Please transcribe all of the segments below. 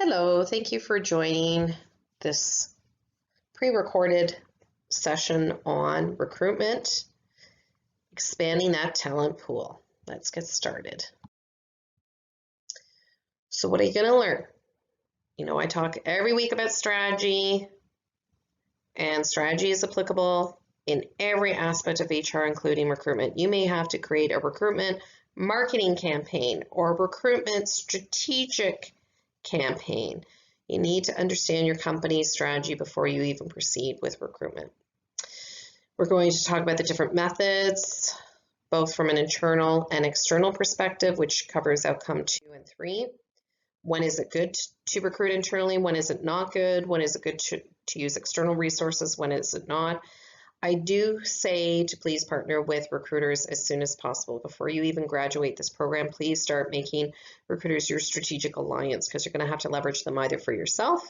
Hello, thank you for joining this pre-recorded session on recruitment, expanding that talent pool. Let's get started. So what are you going to learn? I talk every week about strategy, and strategy is applicable in every aspect of HR, including recruitment. You may have to create a recruitment marketing campaign or recruitment strategic campaign. You need to understand your company's strategy before you even proceed with recruitment. We're going to talk about the different methods, both from an internal and external perspective, which covers outcome 2 and 3. When is it good to recruit internally? When is it not good? When is it good to use external resources? When is it not? I do say to please partner with recruiters as soon as possible. Before you even graduate this program, please start making recruiters your strategic alliance, because you're going to have to leverage them either for yourself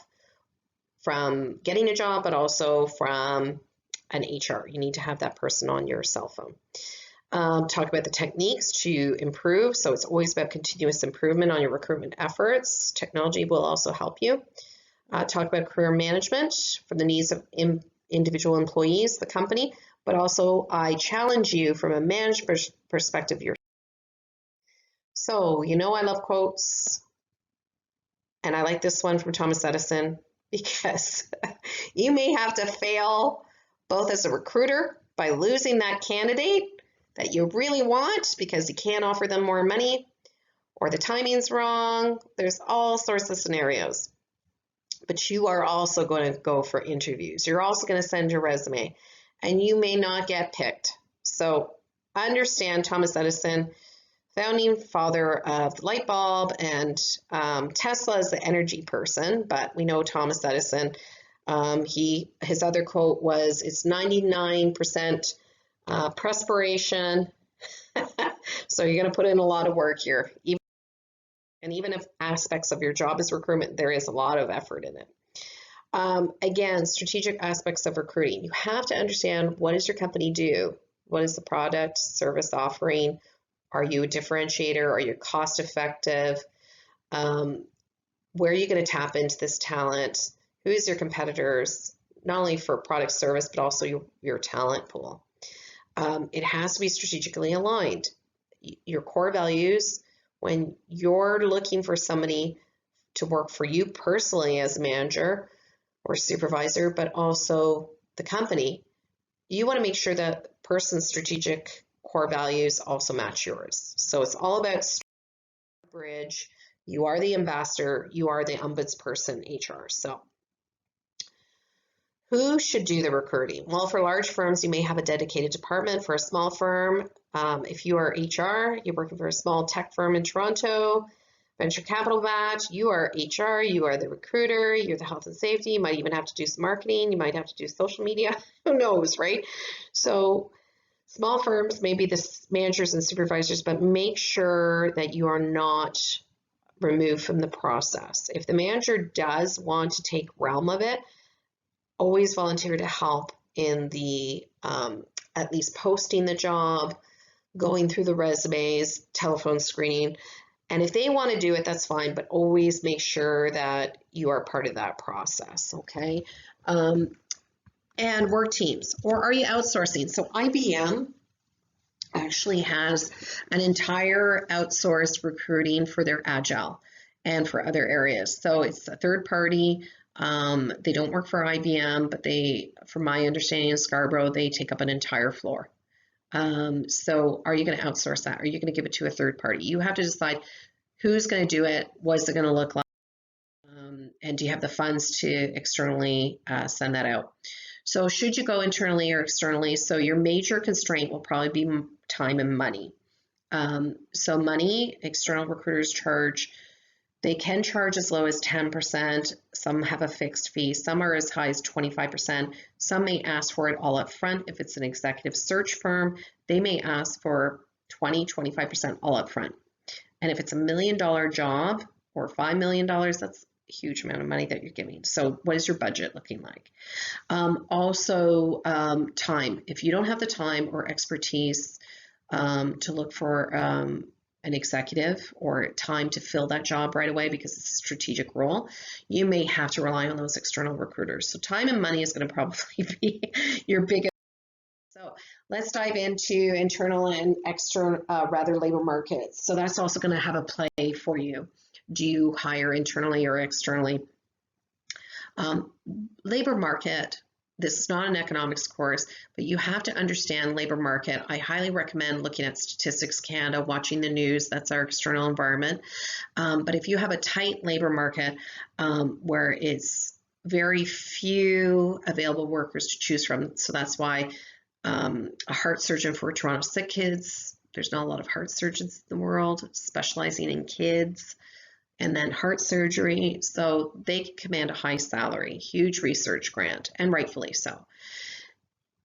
from getting a job, but also from an HR. You need to have that person on your cell phone. Talk about the techniques to improve. So it's always about continuous improvement on your recruitment efforts. Technology will also help you. Talk about career management from the needs of individual employees, the company, but also I challenge you from a management perspective. So, I love quotes, and I like this one from Thomas Edison, because you may have to fail both as a recruiter by losing that candidate that you really want because you can't offer them more money, or the timing's wrong. There's all sorts of scenarios. But you are also going to go for interviews. You're also going to send your resume, and you may not get picked. So understand Thomas Edison, founding father of the light bulb, and Tesla is the energy person, but we know Thomas Edison, his other quote was, it's 99% perspiration. So you're going to put in a lot of work here. Even if aspects of your job is recruitment, there is a lot of effort in it. Again, strategic aspects of recruiting. You have to understand, what does your company do? What is the product, service offering? Are you a differentiator? Are you cost effective? Where are you going to tap into this talent? Who is your competitors? Not only for product service, but also your talent pool. It has to be strategically aligned. Your core values, when you're looking for somebody to work for you personally as a manager or supervisor, but also the company, you want to make sure that person's strategic core values also match yours. So it's all about bridge. You are the ambassador, you are the ombudsperson HR. So who should do the recruiting? Well, for large firms, you may have a dedicated department. For a small firm, if you are HR, you're working for a small tech firm in Toronto, venture capital backed, you are HR, you are the recruiter, you're the health and safety, you might even have to do some marketing, you might have to do social media, who knows, right? So small firms may be the managers and supervisors, but make sure that you are not removed from the process. If the manager does want to take realm of it, always volunteer to help in the at least posting the job, going through the resumes, telephone screening. And if they want to do it, that's fine, but always make sure that you are part of that process, okay? And work teams, or are you outsourcing? So IBM actually has an entire outsourced recruiting for their Agile and for other areas. So it's a third party. They don't work for IBM, but from my understanding in Scarborough, they take up an entire floor. So are you going to outsource that? Are you going to give it to a third party? You have to decide who's going to do it, what's it going to look like, and do you have the funds to externally send that out? So should you go internally or externally? So your major constraint will probably be time and money. So money, external recruiters charge. They can charge as low as 10%. Some have a fixed fee. Some are as high as 25%. Some may ask for it all up front. If it's an executive search firm, they may ask for 20–25% all up front. And if it's $1 million job or $5 million, that's a huge amount of money that you're giving. So what is your budget looking like? Also, time. If you don't have the time or expertise to look for an executive or time to fill that job right away because it's a strategic role, you may have to rely on those external recruiters. So time and money is going to probably be your biggest. So let's dive into internal and external, labor markets. So that's also going to have a play for you. Do you hire internally or externally? Labor market, this is not an economics course, but you have to understand labor market. I highly recommend looking at Statistics Canada, watching the news. That's our external environment. But if you have a tight labor market where it's very few available workers to choose from, so that's why a heart surgeon for Toronto Sick Kids, there's not a lot of heart surgeons in the world specializing in kids, and then heart surgery, so they can command a high salary, huge research grant, and rightfully so.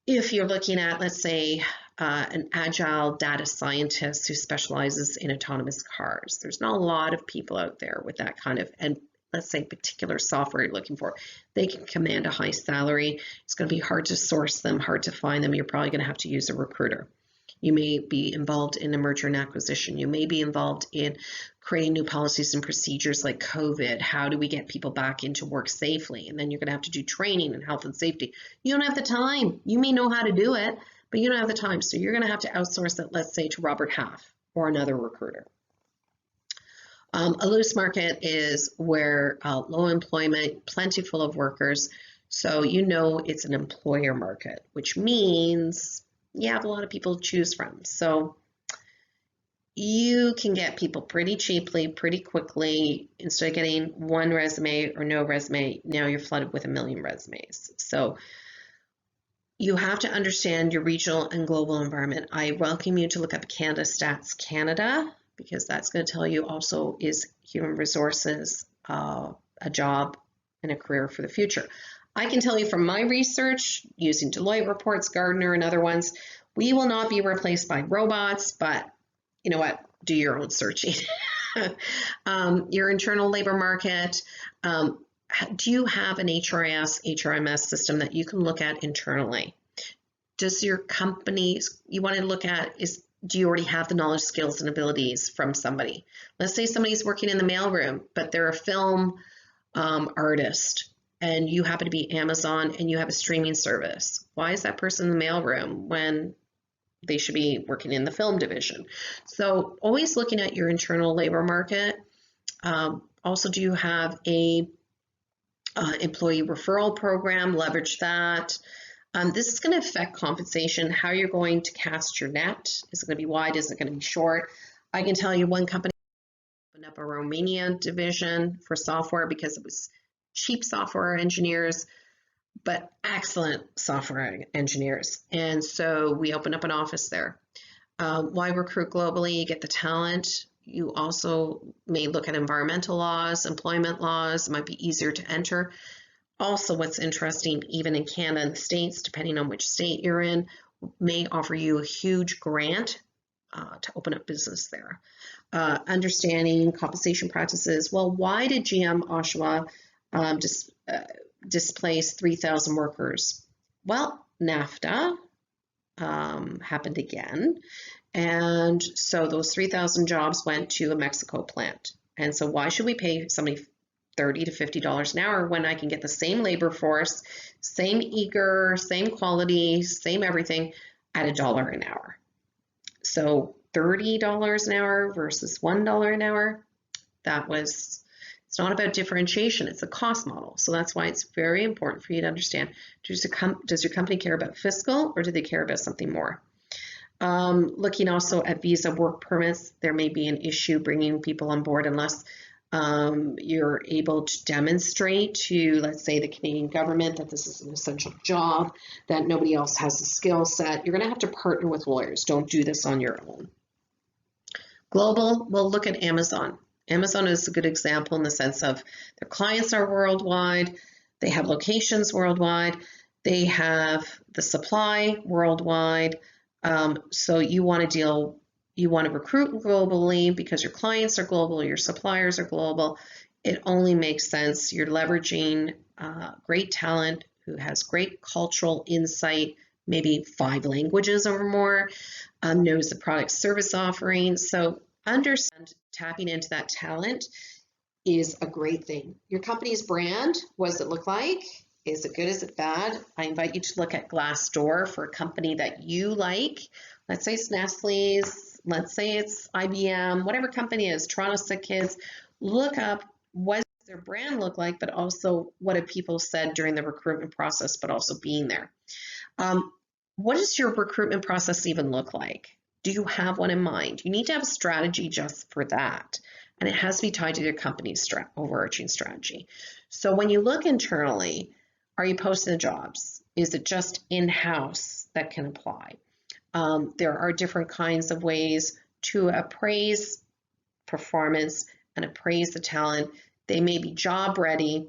If you're looking at, let's say, an agile data scientist who specializes in autonomous cars, there's not a lot of people out there with that kind of, and let's say particular software you're looking for, they can command a high salary. It's going to be hard to source them, hard to find them. You're probably going to have to use a recruiter. You may be involved in a merger and acquisition. You may be involved in creating new policies and procedures like COVID. How do we get people back into work safely? And then you're going to have to do training and health and safety. You don't have the time. You may know how to do it, but you don't have the time. So you're going to have to outsource it, let's say, to Robert Half or another recruiter. A loose market is where low employment, plenty full of workers. So you know it's an employer market, which means you have a lot of people to choose from. So you can get people pretty cheaply, pretty quickly. Instead of getting one resume or no resume, now you're flooded with 1 million resumes. So you have to understand your regional and global environment. I welcome you to look up Canada Stats Canada, because that's going to tell you also, is human resources a job and a career for the future. I can tell you from my research, using Deloitte reports, Gardner, and other ones, we will not be replaced by robots, but you know what? Do your own searching. Your internal labor market, do you have an HRIS, HRMS system that you can look at internally? Does your company, you want to look at, do you already have the knowledge, skills, and abilities from somebody? Let's say somebody's working in the mailroom, but they're a film artist, and you happen to be Amazon and you have a streaming service. Why is that person in the mailroom when they should be working in the film division? So always looking at your internal labor market. Also, do you have a employee referral program? Leverage that. This is going to affect compensation, how you're going to cast your net. Is it going to be wide? Is it going to be short? I can tell you one company opened up a Romania division for software because it was cheap software engineers, but excellent software engineers. And so we opened up an office there. Why recruit globally? You get the talent. You also may look at environmental laws, employment laws. It might be easier to enter. Also, what's interesting, even in Canada and the States, depending on which state you're in, may offer you a huge grant to open up business there. Understanding compensation practices. Well, why did GM Oshawa displace 3,000 workers? Well, NAFTA happened again. And so those 3,000 jobs went to a Mexico plant. And so why should we pay somebody $30 to $50 an hour when I can get the same labor force, same eager, same quality, same everything at $1 an hour? So $30 an hour versus $1 an hour, it's not about differentiation, it's a cost model. So that's why it's very important for you to understand, does your company care about fiscal, or do they care about something more? Looking also at visa work permits, there may be an issue bringing people on board unless you're able to demonstrate to, let's say, the Canadian government that this is an essential job, that nobody else has the skill set. You're going to have to partner with lawyers. Don't do this on your own. Global, we'll look at Amazon. Amazon is a good example in the sense of their clients are worldwide, they have locations worldwide, they have the supply worldwide. So you want to recruit globally because your clients are global, your suppliers are global. It only makes sense. You're leveraging great talent who has great cultural insight, maybe 5 languages or more, knows the product service offering. So understand tapping into that talent is a great thing. Your company's brand, what does it look like? Is it good? Is it bad? I invite you to look at Glassdoor for a company that you like. Let's say it's Nestle's, let's say it's IBM, whatever company it is, Toronto Sick Kids. Look up what does their brand look like, but also what have people said during the recruitment process, but also being there. What does your recruitment process even look like? Do you have one in mind? You need to have a strategy just for that. And it has to be tied to your company's overarching strategy. So when you look internally, are you posting the jobs? Is it just in-house that can apply? There are different kinds of ways to appraise performance and appraise the talent. They may be job ready,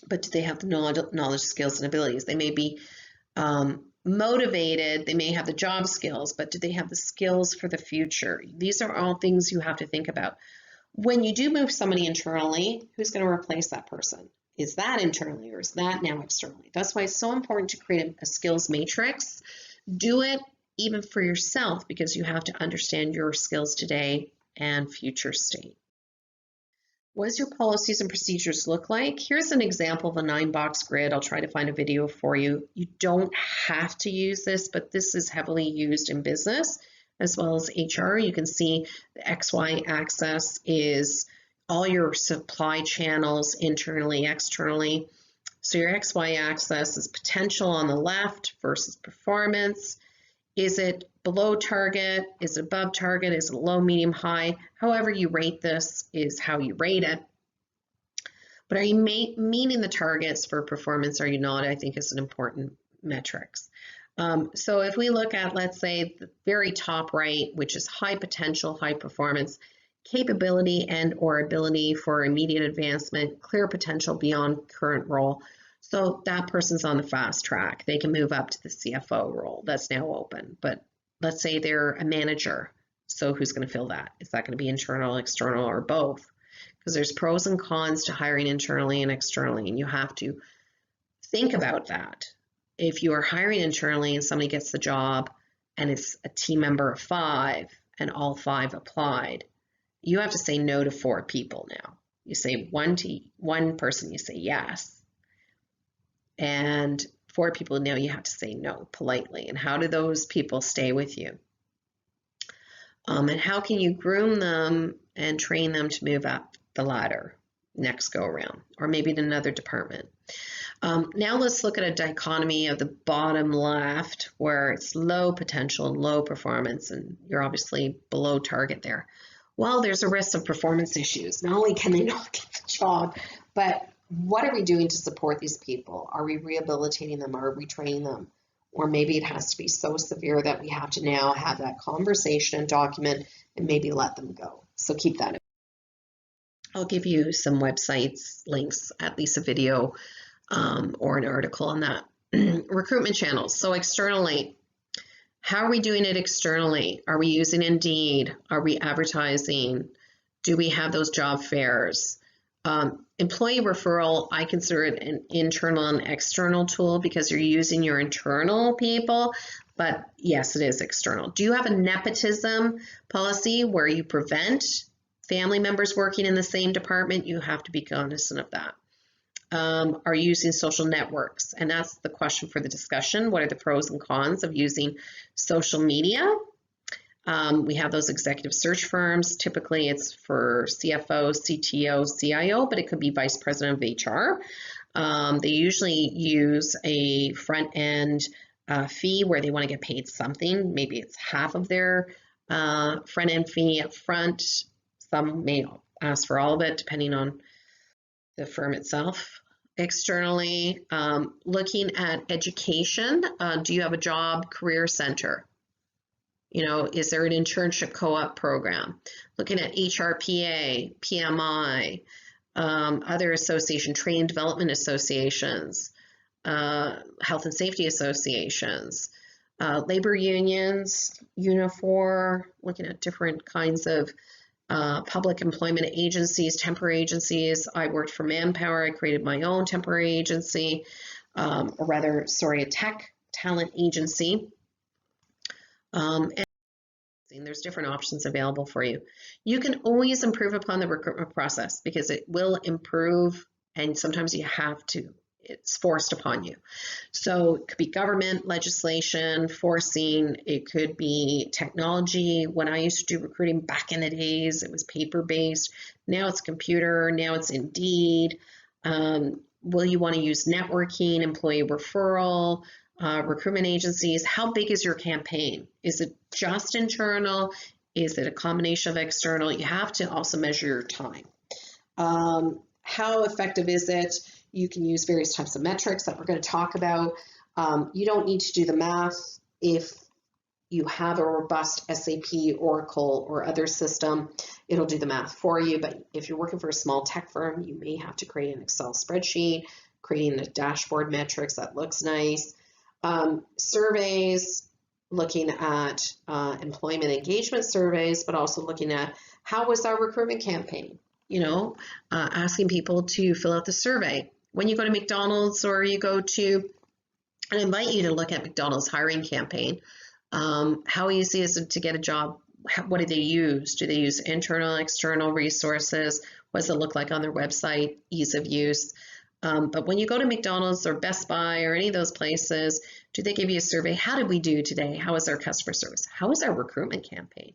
but do they have the knowledge, skills, and abilities? They may be motivated, they may have the job skills, but do they have the skills for the future? These are all things you have to think about. When you do move somebody internally, who's going to replace that person? Is that internally or is that now externally? That's why it's so important to create a skills matrix. Do it even for yourself because you have to understand your skills today and future state. What does your policies and procedures look like? Here's an example of a 9-box grid. I'll try to find a video for you. You don't have to use this, but this is heavily used in business as well as HR. You can see the XY axis is all your supply channels internally, externally. So your XY axis is potential on the left versus performance. Is it below target? Is it above target? Is it low, medium, high? However you rate this is how you rate it. But are you meeting the targets for performance? Are you not? I think is an important metrics. So if we look at, let's say, the very top right, which is high potential, high performance, capability and or ability for immediate advancement, clear potential beyond current role. So that person's on the fast track. They can move up to the CFO role that's now open. But let's say they're a manager. So who's going to fill that? Is that going to be internal, external, or both? Because there's pros and cons to hiring internally and externally, and you have to think about that. If you are hiring internally and somebody gets the job and it's a team member of 5 and all 5 applied, you have to say no to 4 people now. You say one person, you say yes. And 4 people now you have to say no politely. And how do those people stay with you? And how can you groom them and train them to move up the ladder next go around, or maybe in another department? Now let's look at a dichotomy of the bottom left where it's low potential and low performance, and you're obviously below target there. Well, there's a risk of performance issues. Not only can they not get the job, but what are we doing to support these people? Are we rehabilitating them? Are we training them? Or maybe it has to be so severe that we have to now have that conversation and document and maybe let them go. So keep that in mind. I'll give you some websites, links, at least a video or an article on that. Recruitment channels. So externally, how are we doing it externally? Are we using Indeed? Are we advertising? Do we have those job fairs? Employee referral, I consider it an internal and external tool because you're using your internal people, but yes, it is external. Do you have a nepotism policy where you prevent family members working in the same department? You have to be cognizant of that. Are you using social networks? And that's the question for the discussion. What are the pros and cons of using social media? We have those executive search firms. Typically it's for CFO, CTO, CIO, but it could be vice president of HR. They usually use a front end fee where they want to get paid something. Maybe it's half of their front end fee up front. Some may ask for all of it depending on the firm itself. Externally, looking at education, do you have a job career center? You know, is there an internship co-op program? Looking at HRPA, PMI, other association, training development associations, health and safety associations, labor unions, Unifor, looking at different kinds of public employment agencies, temporary agencies. I worked for Manpower. I created my own temporary agency, a tech talent agency. And using. There's different options available for you. You can always improve upon the recruitment process because it will improve, and sometimes you have to. It's forced upon you. So it could be government legislation forcing, it could be technology. When I used to do recruiting back in the days, it was paper-based. Now it's computer, now it's Indeed. Will you want to use networking, employee referral, recruitment agencies? How big is your campaign? Is it just internal? Is it a combination of external? You have to also measure your time. How effective is it? You can use various types of metrics that we're going to talk about. You don't need to do the math if you have a robust SAP, Oracle, or other system. It'll do the math for you. But if you're working for a small tech firm, you may have to create an Excel spreadsheet, creating a dashboard metrics that looks nice. Surveys, looking at employment engagement surveys, but also looking at how was our recruitment campaign? You know, asking people to fill out the survey. When you go to McDonald's or you go to, I invite you to look at McDonald's hiring campaign. How easy is it to get a job? What do they use? Do they use internal, external resources? What does it look like on their website? Ease of use. But when you go to McDonald's or Best Buy or any of those places, do they give you a survey? How did we do today? How is our customer service? How is our recruitment campaign?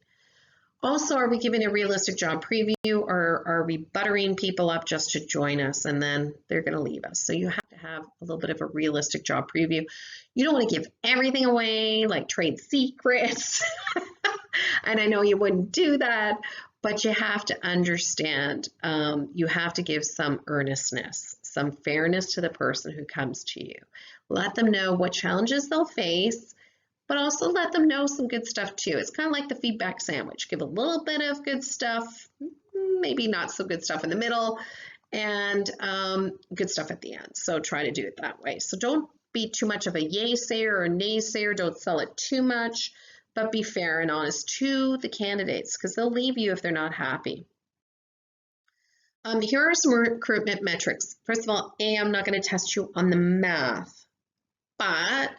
Also, are we giving a realistic job preview, or are we buttering people up just to join us and then they're going to leave us? So you have to have a little bit of a realistic job preview. You don't want to give everything away like trade secrets. And I know you wouldn't do that, but you have to understand, you have to give some earnestness, some fairness to the person who comes to you. Let them know what challenges they'll face, but also let them know some good stuff too. It's kind of like the feedback sandwich. Give a little bit of good stuff, maybe not so good stuff in the middle, and good stuff at the end. So try to do it that way. So don't be too much of a yay sayer or nay sayer. Don't sell it too much, but be fair and honest to the candidates because they'll leave you if they're not happy. Here are some recruitment metrics. First of all, I'm not going to test you on the math, but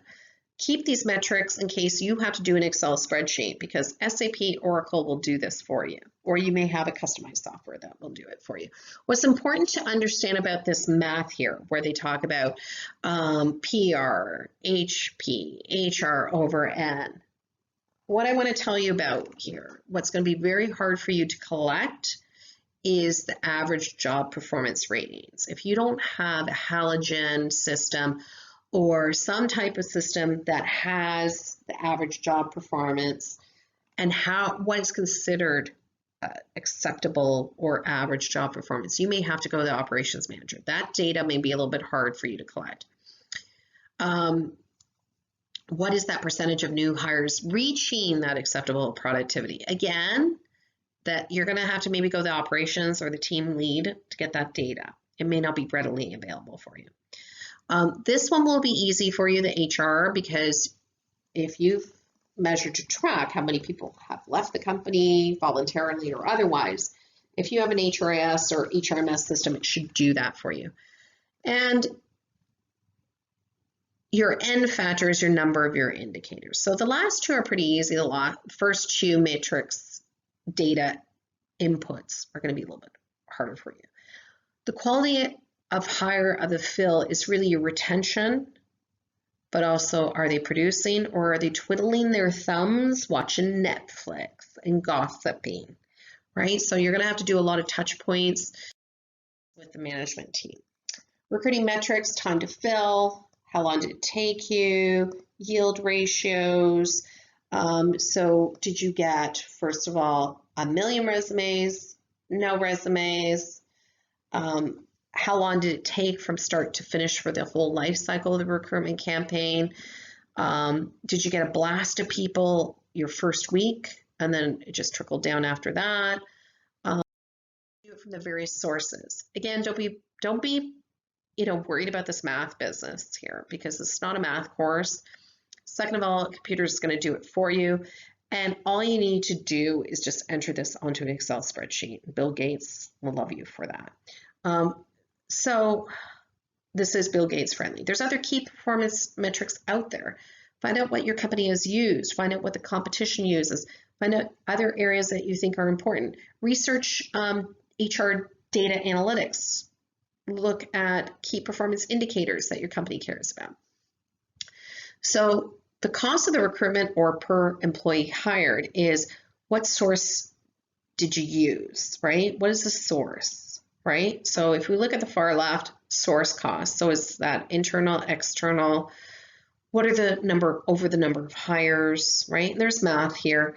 keep these metrics in case you have to do an Excel spreadsheet because SAP Oracle will do this for you, or you may have a customized software that will do it for you. What's important to understand about this math here, where they talk about PR, HP, HR over N, what I want to tell you about here, what's going to be very hard for you to collect is the average job performance ratings. If you don't have a halogen system or some type of system that has the average job performance and what is considered acceptable or average job performance, you may have to go to the operations manager. That data may be a little bit hard for you to collect. What is that percentage of new hires reaching that acceptable productivity? Again, that you're going to have to maybe go to the operations or the team lead to get that data. It may not be readily available for you. This one will be easy for you, the HR, because if you've measured to track how many people have left the company voluntarily or otherwise, if you have an HRIS or HRMS system, it should do that for you. And your N factor is your number of your indicators. So the last two are pretty easy. The first two matrix data inputs are going to be a little bit harder for you. The quality of hire of the fill is really your retention, but also are they producing or are they twiddling their thumbs watching Netflix and gossiping, right? So you're going to have to do a lot of touch points with the management team. Recruiting metrics, time to fill, how long did it take you, yield ratios. So did you get, first of all, 1 million resumes, no resumes? How long did it take from start to finish for the whole life cycle of the recruitment campaign? Did you get a blast of people your first week and then it just trickled down after that? Do it from the various sources. Again, don't be worried about this math business here because it's not a math course. Second of all, a computer is going to do it for you. And all you need to do is just enter this onto an Excel spreadsheet. Bill Gates will love you for that. So this is Bill Gates friendly. There's other key performance metrics out there. Find out what your company has used. Find out what the competition uses. Find out other areas that you think are important. Research HR data analytics. Look at key performance indicators that your company cares about. So the cost of the recruitment or per employee hired is what source did you use, right? What is the source, right? So if we look at the far left, source cost, so is that internal, external? What are the number over the number of hires, right? There's math here.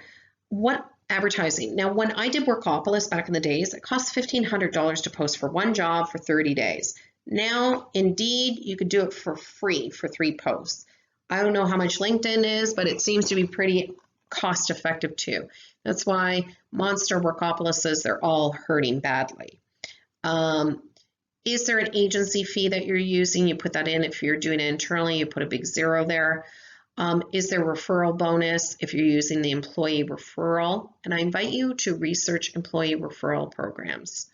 What advertising? Now, when I did Workopolis back in the days, it cost $1,500 to post for one job for 30 days. Now, Indeed, you could do it for free for 3 posts. I don't know how much LinkedIn is, but it seems to be pretty cost effective too. That's why Monster, Workopolises, they're all hurting badly. Is there an agency fee that you're using? You put that in. If you're doing it internally, you put a big 0 there. Is there referral bonus if you're using the employee referral? And I invite you to research employee referral programs.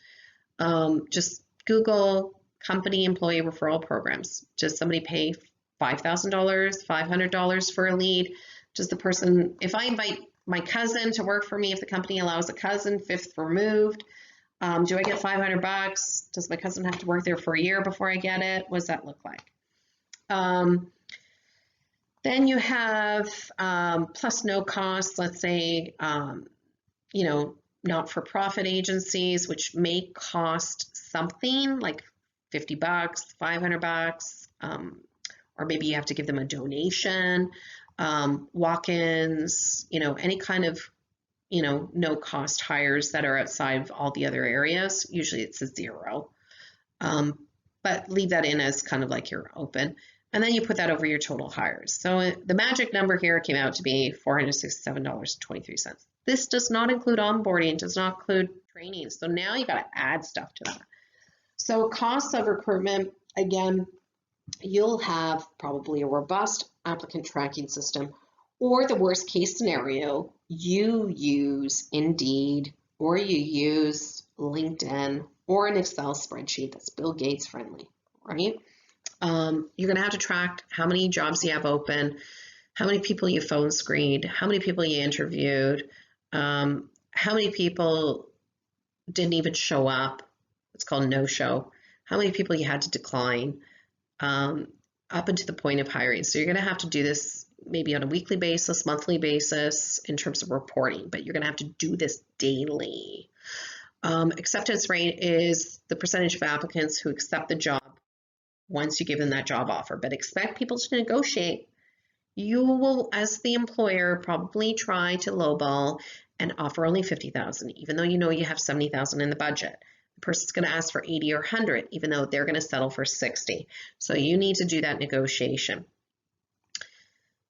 Just Google company employee referral programs. Does somebody pay $5,000, $500 for a lead? Does the person, if I invite my cousin to work for me, if the company allows a cousin, 5th removed, do I get $500? Does my cousin have to work there for a year before I get it? What does that look like? Then you have plus no cost, let's say, you know, not-for-profit agencies, which may cost something like $50, $500, or maybe you have to give them a donation, walk-ins, you know, any kind of, you know, no cost hires that are outside of all the other areas. Usually it's a 0, but leave that in as kind of like you're open. And then you put that over your total hires. So the magic number here came out to be $467.23. This does not include onboarding, does not include training. So now you got to add stuff to that. So costs of recruitment, again, you'll have probably a robust applicant tracking system, or the worst case scenario, you use Indeed, or you use LinkedIn, or an Excel spreadsheet that's Bill Gates friendly, right? You're going to have to track how many jobs you have open, how many people you phone screened, how many people you interviewed, how many people didn't even show up. It's called no-show. How many people you had to decline up until the point of hiring. So you're going to have to do this maybe on a weekly basis, monthly basis in terms of reporting, but you're going to have to do this daily. Acceptance rate is the percentage of applicants who accept the job once you give them that job offer, but expect people to negotiate. You will, as the employer, probably try to lowball and offer only $50,000, even though you know you have $70,000 in the budget. The person's going to ask for 80 or 100, even though they're going to settle for 60. So you need to do that negotiation.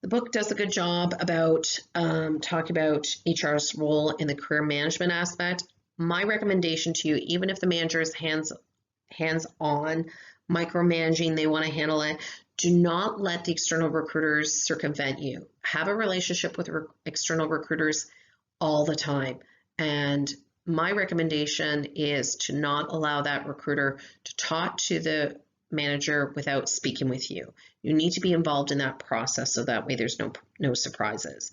The book does a good job about talking about HR's role in the career management aspect. My recommendation to you, even if the manager is hands-on, micromanaging, they want to handle it, do not let the external recruiters circumvent you. Have a relationship with external recruiters all the time. And my recommendation is to not allow that recruiter to talk to the manager without speaking with you. You need to be involved in that process so that way there's no surprises.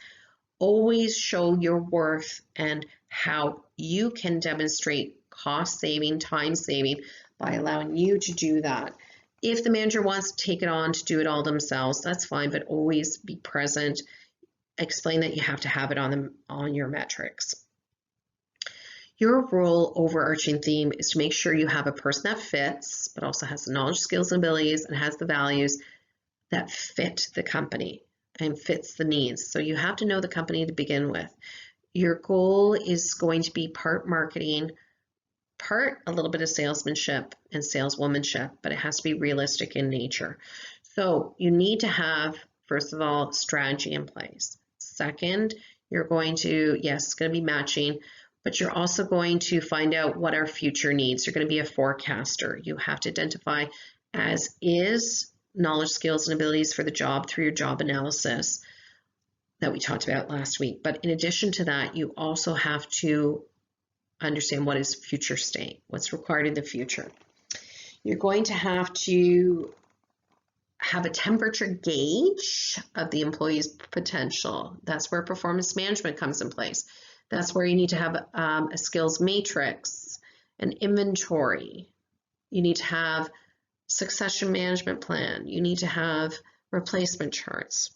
Always show your worth and how you can demonstrate cost saving, time saving by allowing you to do that. If the manager wants to take it on to do it all themselves, that's fine, but always be present. Explain that you have to have it on your metrics. Your role overarching theme is to make sure you have a person that fits, but also has the knowledge, skills, and abilities, and has the values that fit the company and fits the needs. So you have to know the company to begin with. Your goal is going to be part marketing, part a little bit of salesmanship and saleswomanship, but it has to be realistic in nature. So you need to have, first of all, strategy in place. Second, you're going to, yes, it's going to be matching, but you're also going to find out what our future needs. You're going to be a forecaster. You have to identify as is knowledge, skills, and abilities for the job through your job analysis that we talked about last week. But in addition to that, you also have to understand what is future state, what's required in the future. You're going to have to have a temperature gauge of the employee's potential. That's where performance management comes in place. That's where you need to have a skills matrix, an inventory. You need to have succession management plan. You need to have replacement charts.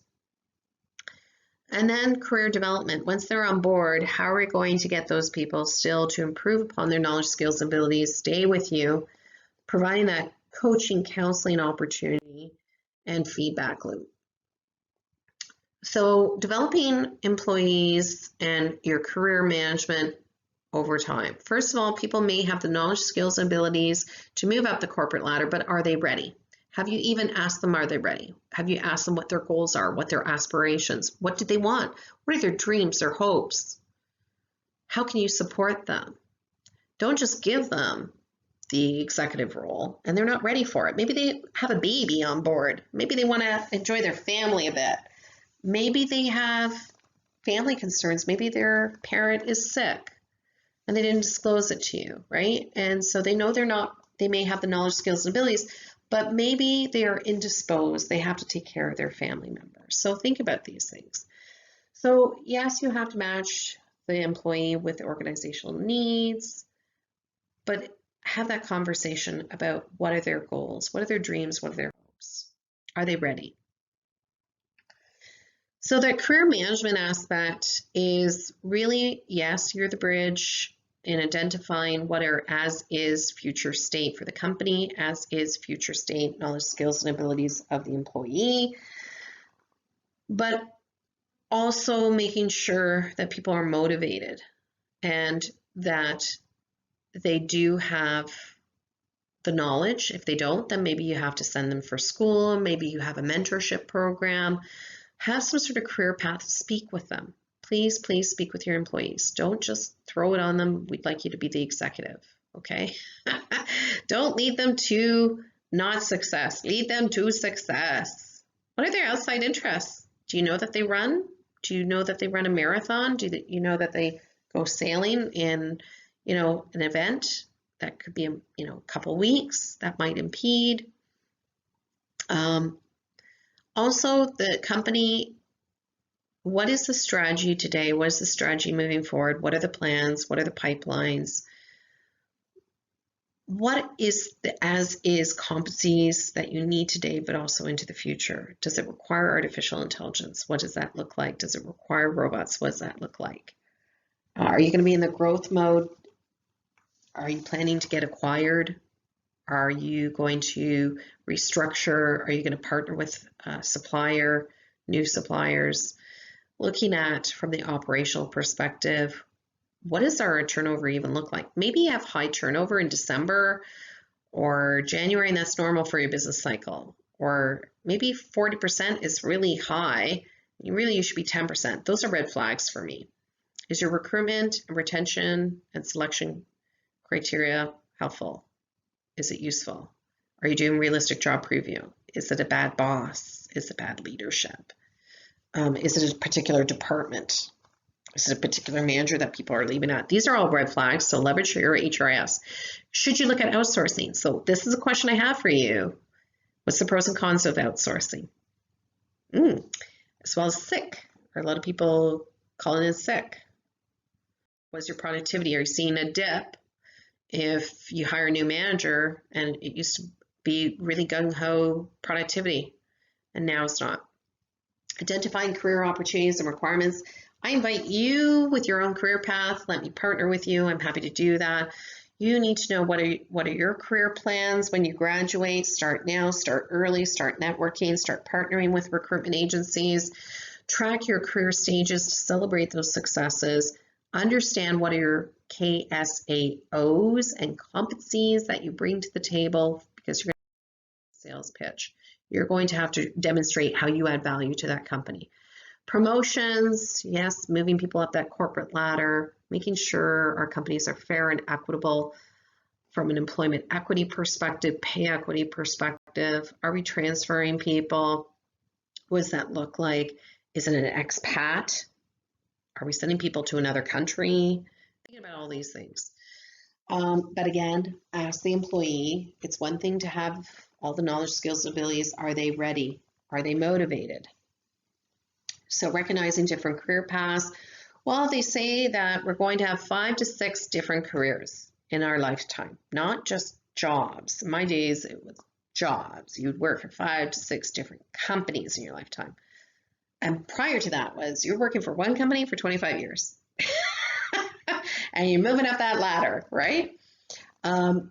And then career development. Once they're on board, how are we going to get those people still to improve upon their knowledge, skills, and abilities, stay with you, providing that coaching, counseling opportunity, and feedback loop. So developing employees and your career management over time. First of all, people may have the knowledge, skills, and abilities to move up the corporate ladder, but are they ready? Have you even asked them, are they ready? Have you asked them what their goals are, what their aspirations, what do they want? What are their dreams, their hopes? How can you support them? Don't just give them the executive role and they're not ready for it. Maybe they have a baby on board. Maybe they want to enjoy their family a bit. Maybe they have family concerns. Maybe their parent is sick and they didn't disclose it to you, right? And so they know they may have the knowledge, skills, and abilities, but maybe they are indisposed. They have to take care of their family members. So think about these things. So yes, you have to match the employee with the organizational needs, but have that conversation about what are their goals, what are their dreams, what are their hopes? Are they ready? So that career management aspect is really, yes, you're the bridge in identifying what are as is future state for the company, as is future state knowledge, skills, and abilities of the employee, but also making sure that people are motivated and that they do have the knowledge. If they don't, then maybe you have to send them for school, maybe you have a mentorship program. Have some sort of career path, speak with them. Please, please speak with your employees. Don't just throw it on them. We'd like you to be the executive, okay? Don't lead them to not success. Lead them to success. What are their outside interests? Do you know that they run? Do you know that they run a marathon? Do you know that they go sailing in, an event that could be, a couple weeks that might impede? Also, the company, what is the strategy today? What is the strategy moving forward? What are the plans? What are the pipelines? What is the as-is competencies that you need today, but also into the future? Does it require artificial intelligence? What does that look like? Does it require robots? What does that look like? Are you going to be in the growth mode? Are you planning to get acquired? Are you going to restructure? Are you going to partner with a supplier, new suppliers? Looking at from the operational perspective, what does our turnover even look like? Maybe you have high turnover in December or January, and that's normal for your business cycle. Or maybe 40% is really high. You should be 10%. Those are red flags for me. Is your recruitment and retention and selection criteria helpful? Is it useful? Are you doing realistic job preview? Is it a bad boss? Is it bad leadership? Is it a particular department? Is it a particular manager that people are leaving at? These are all red flags, so leverage your HRIS. Should you look at outsourcing? So this is a question I have for you. What's the pros and cons of outsourcing? As well as sick. Are a lot of people calling in sick? What's your productivity? Are you seeing a dip if you hire a new manager and it used to be really gung-ho productivity and now it's not? Identifying career opportunities and requirements. I invite you with your own career path. Let me partner with you. I'm happy to do that. You need to know what are your career plans when you graduate. Start now, start early, start networking, start partnering with recruitment agencies. Track your career stages to celebrate those successes. Understand what are your KSAOs and competencies that you bring to the table, because you're going to have a sales pitch. You're going to have to demonstrate how you add value to that company. Promotions, yes, moving people up that corporate ladder, making sure our companies are fair and equitable from an employment equity perspective, pay equity perspective. Are we transferring people? What does that look like? Is it an expat? Are we sending people to another country? Thinking about all these things. But again, ask the employee. It's one thing to have all the knowledge, skills, and abilities. Are they ready? Are they motivated? So recognizing different career paths. Well, they say that we're going to have 5 to 6 different careers in our lifetime, not just jobs. In my days, it was jobs. You'd work for 5 to 6 different companies in your lifetime. And prior to that was you're working for one company for 25 years. And you're moving up that ladder, right? Now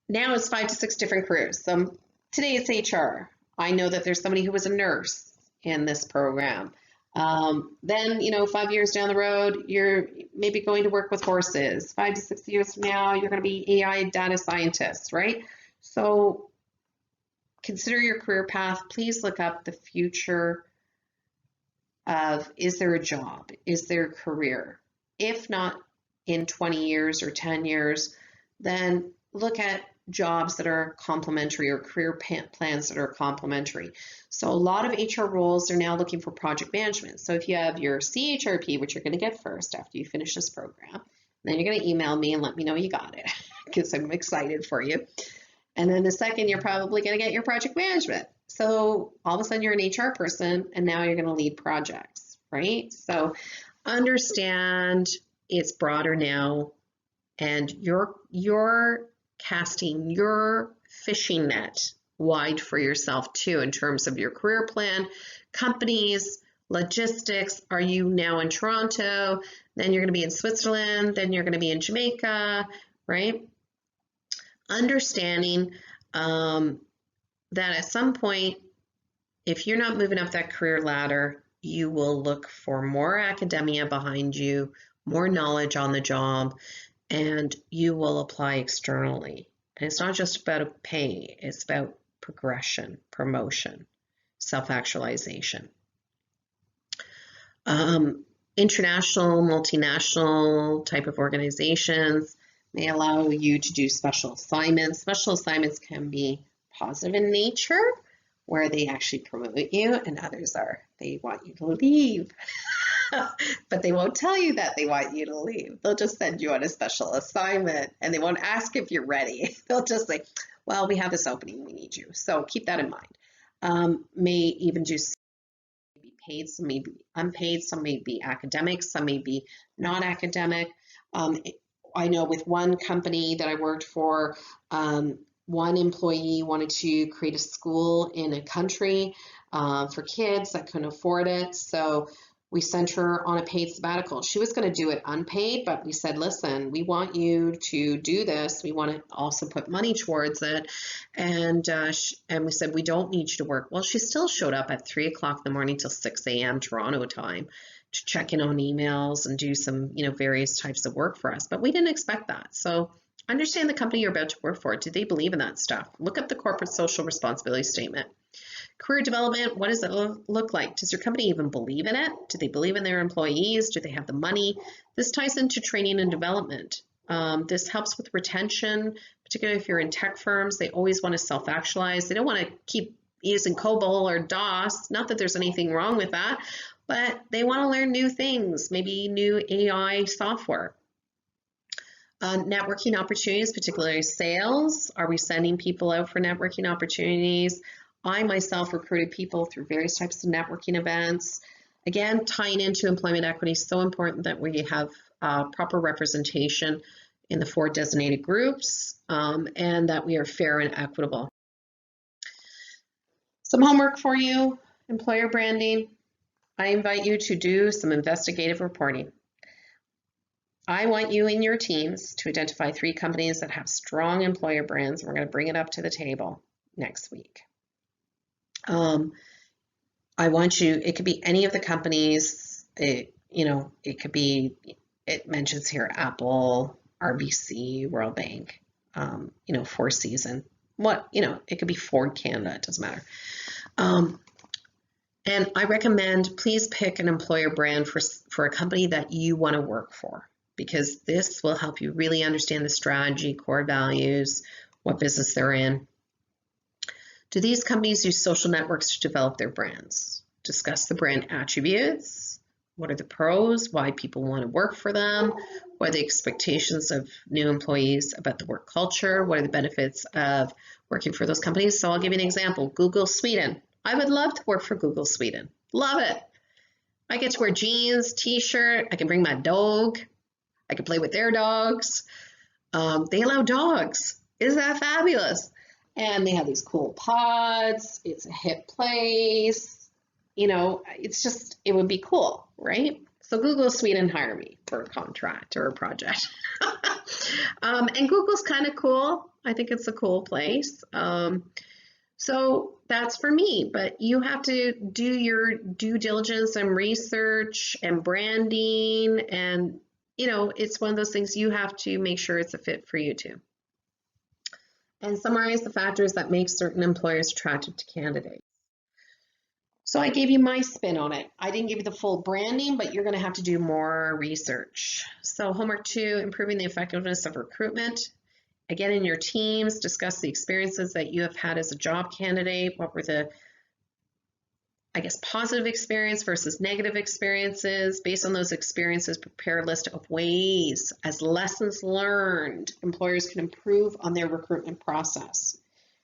it's 5 to 6 different careers. So today it's HR. I know that there's somebody who was a nurse in this program. Then, 5 years down the road, you're maybe going to work with horses. 5 to 6 years from now, you're going to be AI data scientist, right? So consider your career path. Please look up the future of, is there a job? Is there a career? If not in 20 years or 10 years, then look at jobs that are complementary or career plans that are complementary. So a lot of HR roles are now looking for project management. So if you have your CHRP, which you're going to get first after you finish this program, then you're going to email me and let me know you got it because I'm excited for you. And then the second, you're probably going to get your project management. So all of a sudden you're an HR person and now you're going to lead projects, right? So understand it's broader now, and you're casting your fishing net wide for yourself too in terms of your career plan, companies, logistics. Are you now in Toronto? Then you're going to be in Switzerland. Then you're going to be in Jamaica, right? Understanding that at some point, if you're not moving up that career ladder, you will look for more academia behind you, more knowledge on the job, and you will apply externally. And it's not just about pay, it's about progression, promotion, self-actualization. International, multinational type of organizations may allow you to do special assignments. Special assignments can be positive in nature, where they actually promote you, and others are, they want you to leave. But they won't tell you that they want you to leave. They'll just send you on a special assignment and they won't ask if you're ready. They'll just say, well, we have this opening, we need you. So keep that in mind. May even do be paid, some may be unpaid, some may be academic, some may be not academic. I know with one company that I worked for, one employee wanted to create a school in a country for kids that couldn't afford it. So we sent her on a paid sabbatical. She was going to do it unpaid, but we said, listen, we want you to do this. We want to also put money towards it. And we said, we don't need you to work. Well, she still showed up at 3 o'clock in the morning till 6 a.m. Toronto time to check in on emails and do some, various types of work for us. But we didn't expect that. So understand the company you're about to work for. Do they believe in that stuff? Look up the corporate social responsibility statement. Career development, what does it look like? Does your company even believe in it? Do they believe in their employees? Do they have the money? This ties into training and development. This helps with retention, particularly if you're in tech firms. They always want to self-actualize. They don't want to keep using COBOL or DOS. Not that there's anything wrong with that, but they want to learn new things, maybe new AI software. Networking opportunities, particularly sales. Are we sending people out for networking opportunities? I myself recruited people through various types of networking events. Again, tying into employment equity is so important that we have proper representation in the 4 designated groups and that we are fair and equitable. Some homework for you, employer branding. I invite you to do some investigative reporting. I want you and your teams to identify 3 companies that have strong employer brands. We're going to bring it up to the table next week. I want you, it could be any of the companies, it could be, it mentions here Apple, RBC, Royal Bank, Four Seasons, it could be Ford Canada, it doesn't matter. And I recommend please pick an employer brand for a company that you want to work for, because this will help you really understand the strategy, core values, what business they're in. Do these companies use social networks to develop their brands? Discuss the brand attributes. What are the pros? Why people want to work for them? What are the expectations of new employees about the work culture? What are the benefits of working for those companies? So I'll give you an example. Google Sweden. I would love to work for Google Sweden. Love it. I get to wear jeans, t-shirt. I can bring my dog. I can play with their dogs. They allow dogs. Isn't that fabulous? And they have these cool pods. It's a hip place. You know, it's just, it would be cool, right? So Google Sweden hire me for a contract or a project. And Google's kind of cool. I think it's a cool place. So that's for me, but you have to do your due diligence and research and branding, and you know, it's one of those things you have to make sure it's a fit for you too. And summarize the factors that make certain employers attractive to candidates. So I gave you my spin on it. I didn't give you the full branding, but you're going to have to do more research. So homework 2, improving the effectiveness of recruitment. Again, in your teams, discuss the experiences that you have had as a job candidate. What were the, I guess, positive experience versus negative experiences? Based on those experiences, prepare a list of ways as lessons learned employers can improve on their recruitment process.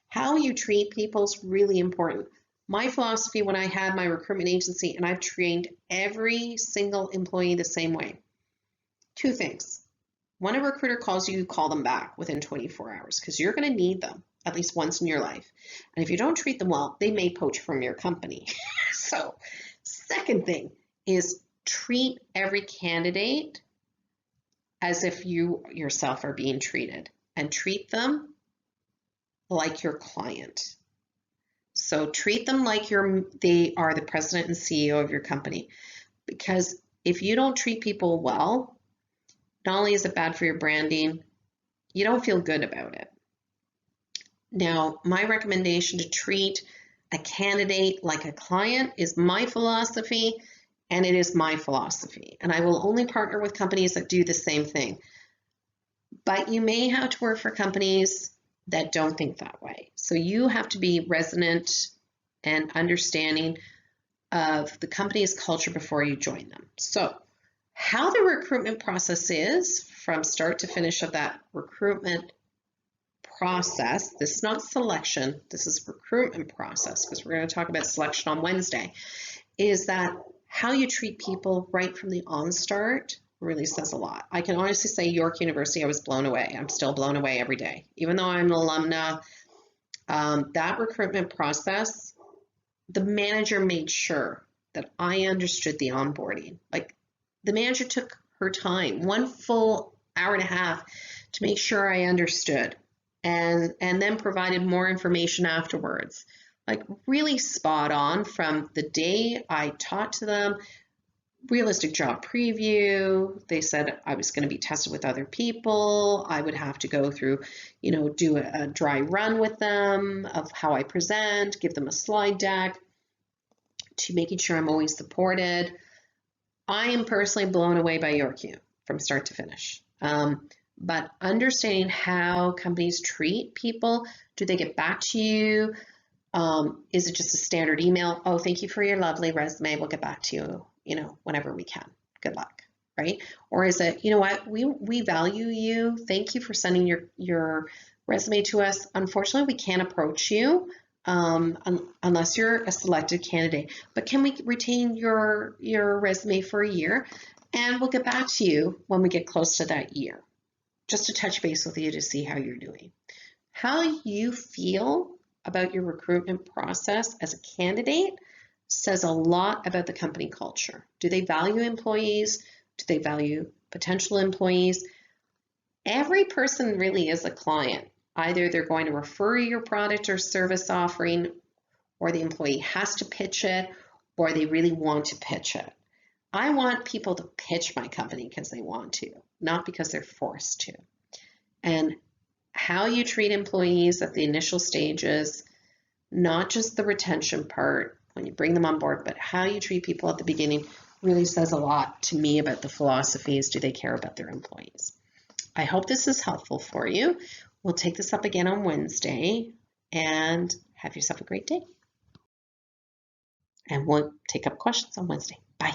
How you treat people is really important. My philosophy when I had my recruitment agency, and I've trained every single employee the same way. 2 things. When a recruiter calls you, call them back within 24 hours because you're going to need them at least once in your life. And if you don't treat them well, they may poach from your company. So, second thing is treat every candidate as if you yourself are being treated, and treat them like your client. So treat them like they are the president and CEO of your company, because if you don't treat people well, not only is it bad for your branding, you don't feel good about it. Now, my recommendation to treat a candidate like a client is my philosophy, and it is my philosophy. And I will only partner with companies that do the same thing. But you may have to work for companies that don't think that way. So you have to be resonant and understanding of the company's culture before you join them. So how the recruitment process is from start to finish of that recruitment process, this is not selection, this is recruitment process, because we're going to talk about selection on Wednesday, is that how you treat people right from the onstart really says a lot. I can honestly say York University, I was blown away. I'm still blown away every day. Even though I'm an alumna, that recruitment process, the manager made sure that I understood the onboarding. Like, the manager took her time, 1 full hour and a half, to make sure I understood, and then provided more information afterwards. Like, really spot on from the day I taught to them. Realistic job preview. They said I was going to be tested with other people. I would have to go through, you know, do a dry run with them of how I present, give them a slide deck, to making sure I'm always supported. I am personally blown away by York U from start to finish. But understanding how companies treat people, do they get back to you? Is it just a standard email? Oh, thank you for your lovely resume. We'll get back to you, you know, whenever we can. Good luck, right? Or is it, you know what, we value you. Thank you for sending your resume to us. Unfortunately, we can't approach you unless you're a selected candidate. But can we retain your resume for a year? And we'll get back to you when we get close to that year, just to touch base with you to see how you're doing. How you feel about your recruitment process as a candidate says a lot about the company culture. Do they value employees? Do they value potential employees? Every person really is a client. Either they're going to refer your product or service offering, or the employee has to pitch it, or they really want to pitch it. I want people to pitch my company because they want to, not because they're forced to. And how you treat employees at the initial stages, not just the retention part when you bring them on board, but how you treat people at the beginning really says a lot to me about the philosophies. Do they care about their employees? I hope this is helpful for you. We'll take this up again on Wednesday, and have yourself a great day. And we'll take up questions on Wednesday. Bye.